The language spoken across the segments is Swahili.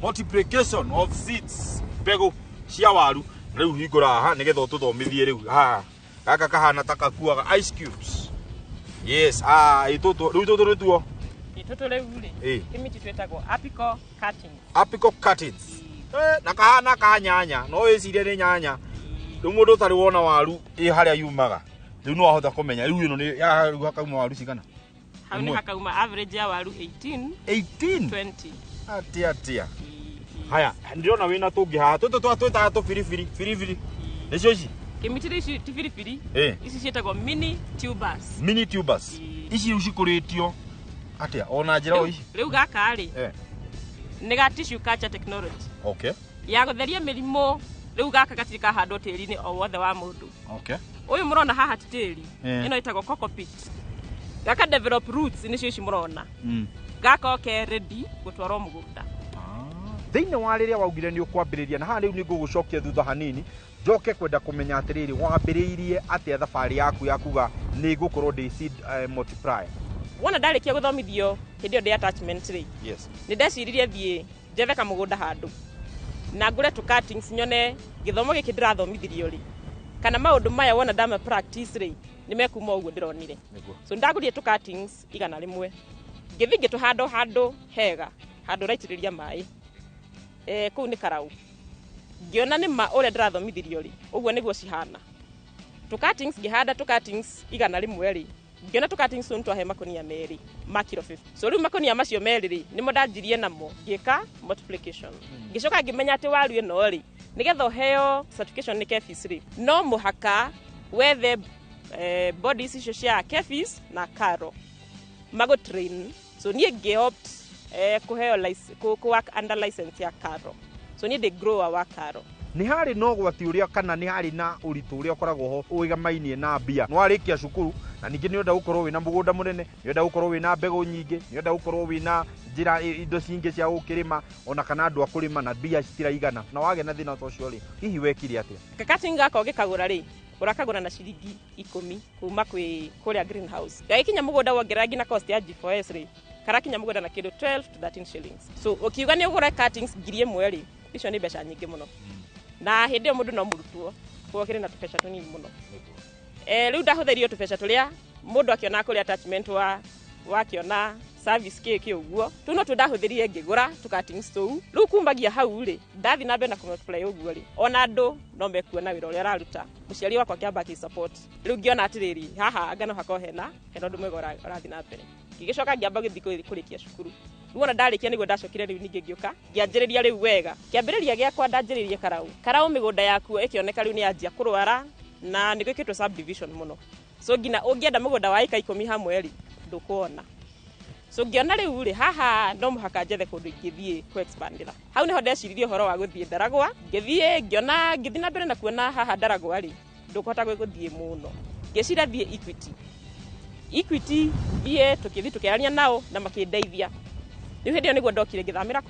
multiplication of seeds mbegu cia waru riu hingura haha nigetha ututhomithie riu gaka kahana takakuaga ice cubes. Yes, itutu riu tutu rituo itutu riu ri kimiti twetagwo apical cuttings. Apical cuttings. Na kahana ka nyanya no wicirie ni nyanya riu mundu tari wona waru haria yumaga riu no ahota kumenya riu ino ni ya riu hakauma waru cigana hau ni hakauma average ya waru 18 20 atia haya ndirona wina tungi haha twita tu firifiri nicio ici kimiti ici ti firifiri ici cietagwo mini tubers ici ucikuritio atia ona njira o ici riu gaka ri ni ga tissue culture technology ya gutheria mirimo riu gaka gatiri kahandwo tiri-ini o wothe wa mundu uyu murona haha titiri ino itagwo cockpit gaka develop roots nicio ici murona gaka ready gutwarwo mugunda thiini wa riria waugire ni ukwambiriria na haha riu ni ngugucokia thutha hanini njoke kwenda kumenya atiriri wambiriirie atia thabari yaku yakuga ni ngukorwo ndi seed multiplier. Wona ndarikia guthomithio hindio ndi attachment ri ni ndeciririe thie njethe kamugunda handu na ngure tu cuttings nyone githomo giki ndirathomithirio ri kana maundu maya wona ndama practice ri ni mekuma uguo ndironire so ndagurie tu cuttings igana rimwe ngithingi tu handu hega handu raitiriria mai kuu ni karau ngiona ni ma ore ndirathomithirio ri uguo niguo cihana tu cuttings ngihanda tu cuttings igana rimwe ri ngiona tu cuttings untu ahe makonia meri ma kilo 50 so riu makonia macio meri ri nimo ndanjirie namo ngika multiplication ngicoka ngimenya ati waru ino ri nigetha heo certification ni KEPHIS ri no muhaka wethe bodies icio cia KEPHIS na KARO mago train so nie ngeopt kuheo ku work under license ya KARO so nie the grower wa KARO ni hari no gwati uria kana ni hari na uritu uria ukoragwo ho uigamainie na mbia no arikia cukuru na ningi ni unda gukorwo wina mugunda munene ni unda gukorwo wina mbegu nyingi ni unda gukorwo wina njira indo cingi cia gukirima ona kana andu akurima na mbia citiraigana na wage na thina tocio ri hihi wekire atia kakatinga ko gikagura ri urakagura na ciringi 10 kuma kwi kuria greenhouse gaikinya mugunda wongerera ngina cost ya G4S ri karakinya mugunda na kindu 12 to 13 shillings so ukiuga ni ugura cuttings ngirie mweri icio ni mbeca nyingi muno na hindi mundu no murutwo kuokire na tupesha tunini muno riu ndahuthirio tupesha turia mundu akiona kuri attachment wakiona service kiki uguo tuno tundahuthirie ngigura tu cuttings tu riu kumbagia hau ri ndathi na mbere na kumultiply uguo ri ona andu no mekuona wira uria araruta muciari wakwa kiamba ki support riu ngiona atiriri haha ngano hako hena ndu mwega urathi na mbere ngigicoka ngiamba githiko kurikia cukuru wona ndarikia niguo ndacokire riu ningi ngioka ngianjiriria riu wega kiambiriria giakwa ndanjiririe karau migunda yaku ikioneka riu ni anjia kurwara na nigwikitwo subdivision muno so ngina ungienda mugunda wa ika 10 hamwe ri ndukuona so ngiona riu ri haha no muhaka njethe kundu ingithie ku expandira hau niho ndeciririe horo wa guthie Ndaragwa ngithie ngiona ngithina mbere na kuona haha Ndaragwa ri ndukuhota guthie muno ngecira thie Equity bie tukirania nao na makindeithia riu hindi niguo ndokire ngithamira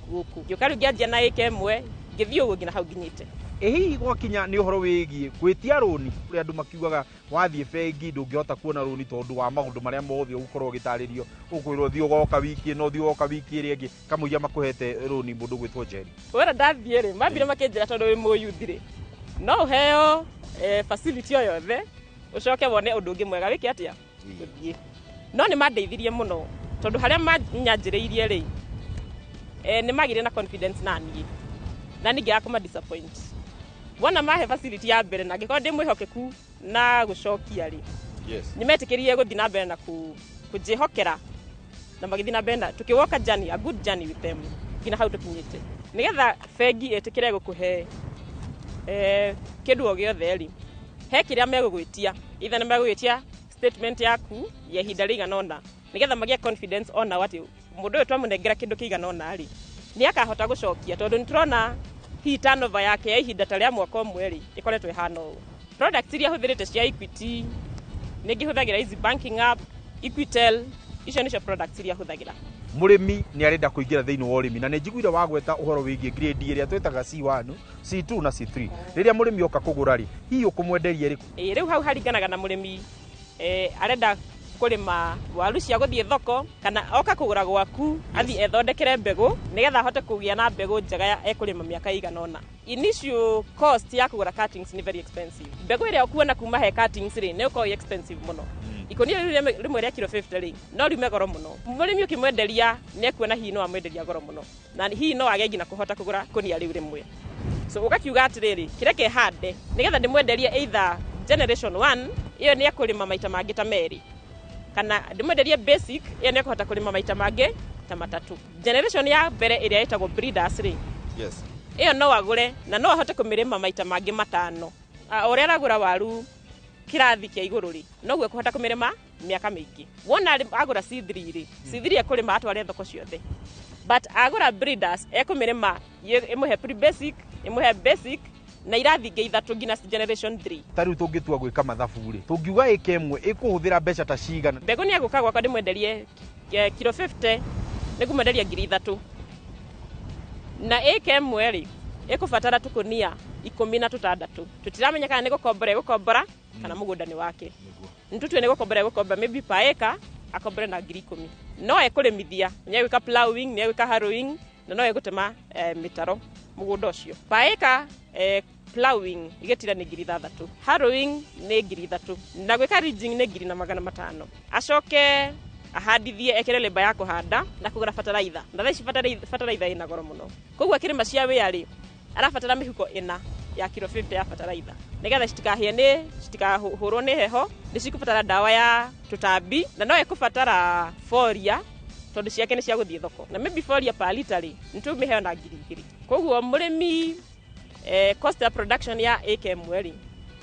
guku ngioka ngianjia na ike imwe ngithie uguo ngina hau nginyite hihi gwakinya ni uhoro wigie gwitia roni uri andu makiugaga wathie bengi ndungihota kuona roni tondu wa maundu maria mothe ugukorwo gitaririo ukwirwo thio goka wiki no thio goka wiki iri ingi kamuia makuhete roni mundu gwitwo Jerry wera ndathie ri mambire makinjira tondu wi muyuthi ri no heo facility o yothe ucoke wone undu ungi mwega wiki atia guthie no ni mandeithirie muno tondu haria manyanjiriirie ri ni magire na confidence nani na ningia kuma disappoint wona mahe facility ya mbere na ngiko ndi mwihokeku na gucokia ri ni metikirie guthi na mbere na kujihokera na magithi na mbere na tukiwoka journey a good journey with them kina hau tukinyite nigetha bengi etikire gukuhe kindu o giothe ri he kiria megugwitia itha ni megugwitia statement yaku ya ihinda rigana ona nigetha magie confidence ona wati mundu uyu twamunengera kindu kigana ona ri ni akahota gucokia tondu niturona hi turnover yake ya ihinda taria mwaka mweri ikoretwe hano products iria huthirite cia Equity ningi huthagira easy banking app Equitel icio nicio products iria huthagira murimi ni arenda kuingira thiini wa urimi na ni njiguire wagweta uhoro wigie grade iria twetaga C1 C2 na C3 riria murimi oka kugura ri hi ukumwenderia riku riu hau haringanaga na murimi arenda kurima waru cia guthie thoko kana oka kugura gwaku athi ethondekere mbegu nigetha hote kugia na mbegu njega ya ekurima miaka iganona. Initial cost ya kugura cuttings ni very expensive. Mbegu ile okuona kuma he cuttings ri ni uko expensive muno. Ikonia rimwe ria kilo 50 ri no rime goro muno. Murimi ukimwenderia ni ekuona hii no amwenderia goro muno. Na hii no agegi na kuhota kugura kunia riu rimwe. So ugakiuga atiriri kireke hande nigetha ndimwenderie either generation 1 iyo ni akurima maita mangi ta meri kana ndimwenderie basic iyo ni kuhota kurima maita mangi ta matatu. Generation ya mbere iria itagwo breeders ri yes iyo no agure na no ahote kumirima maita mangi matano. Uria aragura waru kirathi kia iguru ri no gwe kuhota kumirima miaka mingi. Wona agura C3 ri C3 akurima atware thoko ciothe, but agura breeders ekumirima imuhe pre basic imuhe basic na irathi ngeithatu ngina generation 3. Tariu tungitua gwika mathabu ri tungiuga eke imwe ikuhuthira mbeca ta cigana? Mbegu ni aguka gwakwa ndimwenderie kilo 50 nigumwenderia 3,000 na eke imwe ri ikubatara tukunia 16. Tutiramenya kana ni gukombora kana mugunda ni wake. Ntutwe ni gukombora maybe per acre akombore na 10,000. No ekurimithia ni agwika plowing ni agwika harrowing na no egutema mitaro mugunda ucio. Per acre plowing igetira ni 3,000, harrowing ni 3,000 na gwika ridging ni 2,500. Acoke ahadithie ekere leba ya kuhanda na kugura fertilizer. Na thaici fertilizer ina goro muno. Koguo akirima cia wĩari arabatara mihuko ina ya kilo 50 ya fertilizer. Nigetha citikahie ni citikahurwo ni heho, ni cikubatara dawa ya tutambi na no ekubatara foria tondu ciake ni cia guthie thoko. Na maybe foria per liter ri ntumiheo na 2,000. Koguo murimi cost of production ya acre mweri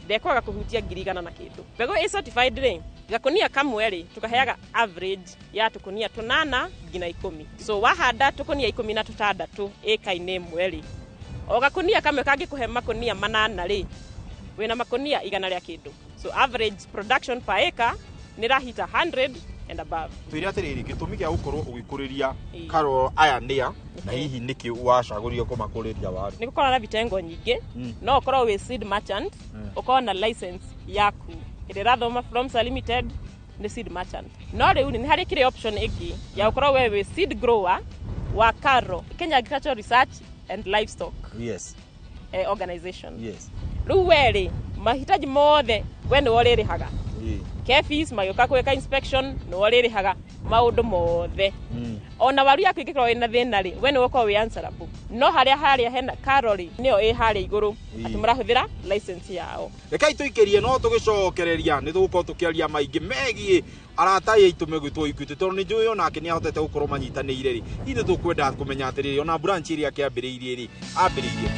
ndekwaga kuhutia 1,000 na kindu. Mbegu is certified ri gakunia kamweri tukaheaga average ya tukunia 8 ngina 10. So wahanda tukunia 16 acre-ini mweri o gakunia kamwe kangi kuhe makunia 8 ri wina makunia 100 ria kindu. So average production per acre ni rahita 100 and above. Twiri atiriri gitumi gia gukorwo ugikuriria karo aya nia na hihi niki wacagurio kumakuriria waru? Ni gukora na vitengo nyingi no ukorwo we seed merchant ukorwo na license yaku irathoma from Limited ni seed merchant. No riu ni hari kire option igi ya ukorwo we seed grower wa karo Kenya Agricultural Research and Livestock organization. Yes. Riu weri mahitaji mothe we ni woririhaga. KEPHIS mayoka kweka inspection no woririhaga maundu mothe. Ona waru yaku igikorwo ina thina ri we ni woko we answerable. No haria hena karori nio haria iguru ati murahuthira license yao. Rekai tuikerie no tugicokereria ni tugukorwo tukiaria maingi megie arata yitu megwitwo Equity tondu ni njui onake ni ahotete gukorwo manyitanire ri. Ithu tukwenda kumenya atiriri ona branch iria kiambiriirie ri ambiriirie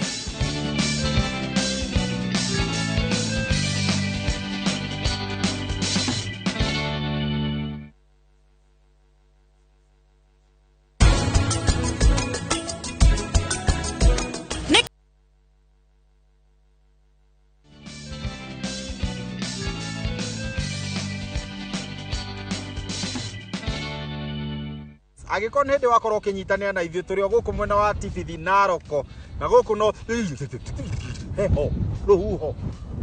agikon hindi wakorwo kinyitanira na ithuĩ tũrĩ guku mwena wa Tibithi Naroko na guku no heho ruhuho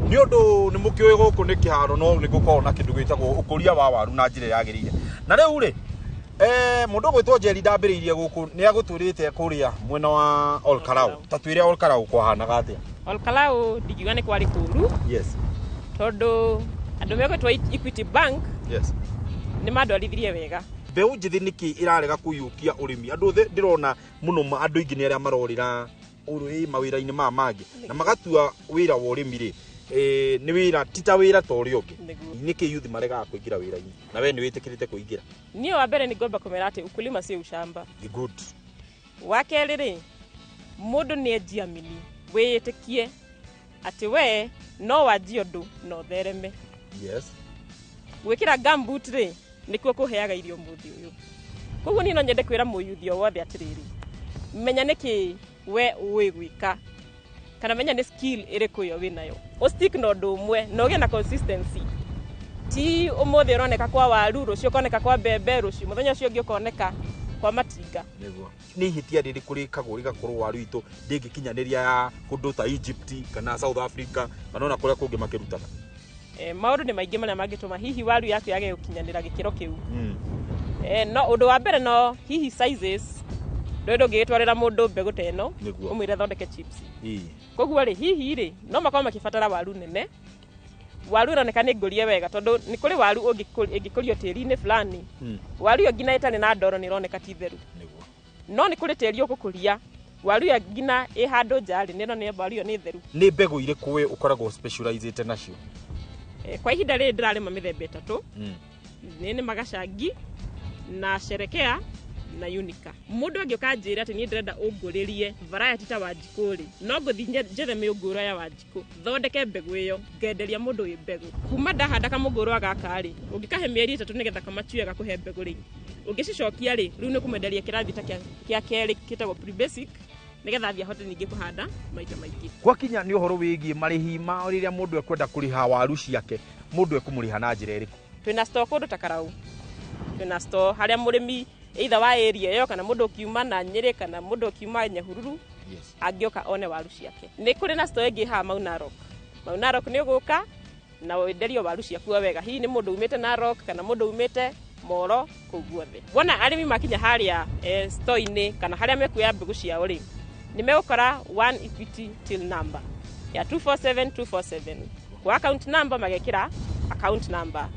ni undu ni mukioi guku ni kiharo no ni gukorwo na kindu gwitagwo ukuria wa waru na njira yagirire na riu ri mundu gwitwo Jerry ndambiriirie guku ni agutwirite kuria mwena wa Olkarau tatwire Olkarau kwahanaga atia? Olkarau ndigiwa ni kwari kuru yes tondu andu megwitwo Equity Bank yes ni mandwarithirie wega. Mbeu njithi niki irarega kuyukia urimi andu othe ndirona muno andu ingi ni aria marorira uri mawira-ini ma mangi na magatua wira wa urimi ri ni wira tita wira to uri ungi niki youth marega kuingira wira-ini na we ni witikirite kuingira? Ni wa mbere ni ngomba kumera ati ukulima si ushamba. Good. Wakeri ri mundu ni ejiamini wiyitikie ati we no wajie undu no thereme. Yes. Gwikira gumboot ri nikuo kuheaga irio muthi uyu. Koguo ni no nyende kwira muyuthio wothe atiriri menya niki we uwi gwika kana menya ni skill iriku yo winayo o stick no ndumwe no ge na consistency ti umuthi uroneka kwa waru rucio koneka kwa mbembe rucio muthenya ucio ngi ukoneka kwa matinga. Niguo ni hitia riri kuri kaguri gakorwo waru itu ndingikinyaniria ya kundu ta Egypt kana South Africa kana ona kuria kungi makirutaga maundu ni maingi maria mangituma hihi waru yaku yage gukinyanira gikiro kiu no undu wa mbere no hihi sizes ndondo ngitwarira mundu mbegu teno umwire thondeke chips koguo ri hihi ri no makoma makibatara waru nene waru ironekana ngurie wega tondu ni kuri waru ungikurio tiri-ini fulani waru yo ngina itani na ndoro ni ironeka ti theru no ni kuri tiri ukukuria waru ya ngina ihando njari nino ni waru yo ni theru. Ni mbegu iriku we ukoragwo specialized nacio? Kwa ihinda riri ndirarima mithemba itatu ni magacangi na sherekea na unika. Mundu angioka njira ati ni ndirenda unguririe variety ta Wanjikuri no nguthi njethe miunguro ya Wanjiku thondeke mbegu iyo ngenderia mundu wi mbegu kuma ndahanda kamunguro agakari ungikahe mieri 3 nigetha kamachue gakuhe mbegu ri ungicokia ri riu ni kumenderia kirathi ta kia keri kitagwo pre basic nigetha thia hote ningi kuhanda maita maingi. Kwa kinya ni uhoro wigie marihi ma riria mundu ekwenda kuriha waru ciake mundu ekumuriha na njira iriku? Twina store kundu ta Karau, twina store haria murimi either wa area yo kana mundu kiuma na Nyeri kana mundu kiuma Nyahururu angioka one waru ciake. Ni kuri na store ingi ha Mau Narok ni uguka na wenderio waru ciaku wega. Hihi ni mundu umite Narok kana mundu umite Moro kuguothe. Wona arimi makinya haria store ini kana haria mekuya mbegu ciao ri ni megukora 1 Equity till number ya 247247 kwa account number magekira account number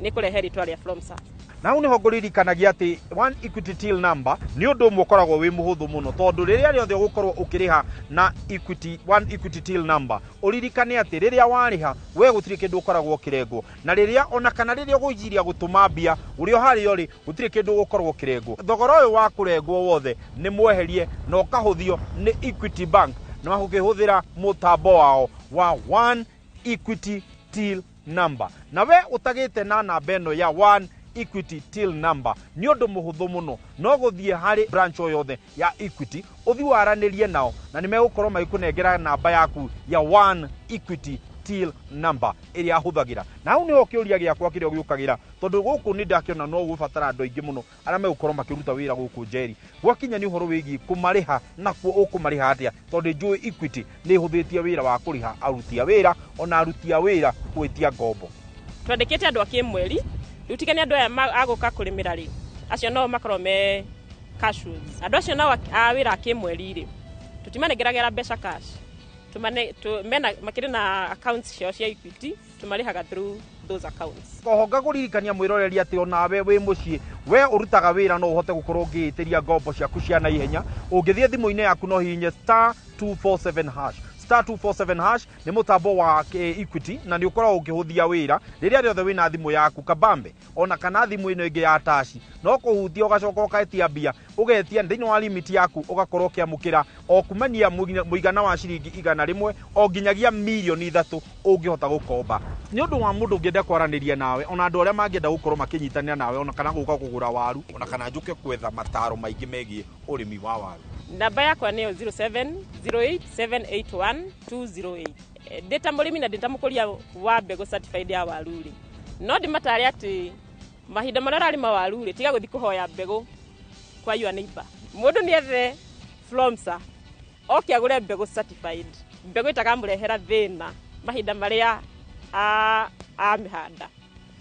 ni kurehe ritwa ria Flomsa. Na uniho nguririkanagia ati 1 Equity till number ni undu umwe ukoragwo wi muhuthu muno tondu riria riothe ugukorwo ukiriha na Equity 1 Equity till number uririkane ati riria wariha we gutiri kindu ukoragwo ukirengwo na riria ona kana riria uguijiria gutuma mbia urio hario ri gutiri kindu ugukorwo ukirengwo. Thogora uyu wa kurengwo wothe ni mweherie na ukahuthio ni Equity Bank na ukihuthira mutambo wao wa 1 Equity till number na we utagite na namba eno ya 1 Equity till number ni undu muhuthu muno no guthie hari branch o yothe ya Equity uthi waranirie nao na ni megukorwo magikunengera namba yaku ya 1 Equity till number iria huthagira na au niho kiuria giakwa kirio giukagira tondu guku ni ndakiona no gubatara andu aingi muno aria megukorwo makiruta wira guku Njeri. Gwakinya ni uhoro wigi kumariha nakuo ukumariha atia tondu njui Equity ni huthitie wira wa kuriha aruti a wira ona aruti a wira kwitia ngombo. Twandikite andu akimweri rutikani andu aya aguka kurimira ri acio no makorwo me cashews andu acio no awira akimweri ri tutimanegeragera mbeca cash mena makiri na accounts cio cia Equity tumarihaga through those accounts. Kohonga kuririkania mwiroreri ati onawe wi mucii we urutaga wira no uhote gukorwo ngiitiria ngombo ciaku cia na ihenya ungithie thimu-ini yaku no hihinye *247# *247# ni mutambo wa Equity na ni ukorwo ukihuthia wira riria riothe wina thimu yaku kabambe ona kana thimu ino ingi ya tashi no kuhutia ugacoka ukaetia mbia ugetia thiini wa limit yaku ugakorwo kiamukira o kumania muigana wa ciringi 100 o nginyagia milioni 3 ungihota gukomba. Ni undu wa mundu ngienda kwaraniria nawe ona andu aria mangienda gukorwo makinyitanira nawe ona kana guka kugura waru ona kana njuke kwetha mataro maingi megie urimi wa waru. Namba yakwa ni 0708781208. Data murimi na data mukuria wa mbegu certified ya waruri no ndimatari ati mahinda marara ari mawaruri tiga guthi kuhoya mbegu kwa your neighbor. Mundu ni ethe Flomsa okia gure mbegu certified mbegu itakamurehera thina mahinda maria mihanda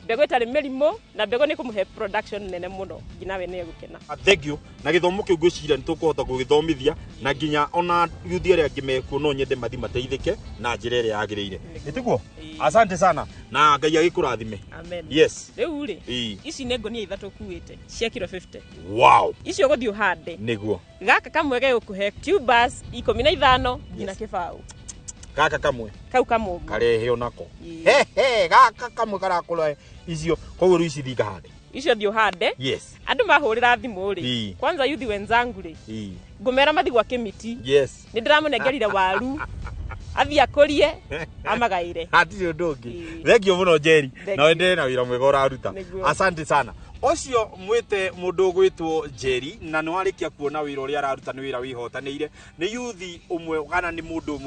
mbegu itari mirimo na mbegu ni kumuhe production nene muno ngina we ne gukena. Thank you na githomo kiu ngwicira nitukuhota gugithomithia na nginya ona yuthi aria ngimekuo no nyende mathi mateithike na njira iria yagirire itiguo. Asante sana na Ngai agikurathime. Amen. Yes. Riu ri ici ne ngonia ithatu kuite cia kilo 50. Wow. Icio guthi uhande niguo gaka kamwe ge gukuhe tubers 15 ngina kibao gaka kamwe kau kamwe karehe onako gaka kamwe karakura icio koguo ici thinga hande icio thi uhande. Yes. Andu mahurira thimu ri kwanza yuthi wenzangu ri ngumera mathi gwa kimiti. Yes. Ni ndiramunegerire waru athi akurie amagaire hatiri ndungi. Thank you muno Njeri na wendere na wira mwega uraruta. Asante sana. Ocio mwite mundu gwitwo Njeri na ni warikia kuona wira uria araruta ni wira wihotanire ni yuthi umwe kana ni mundu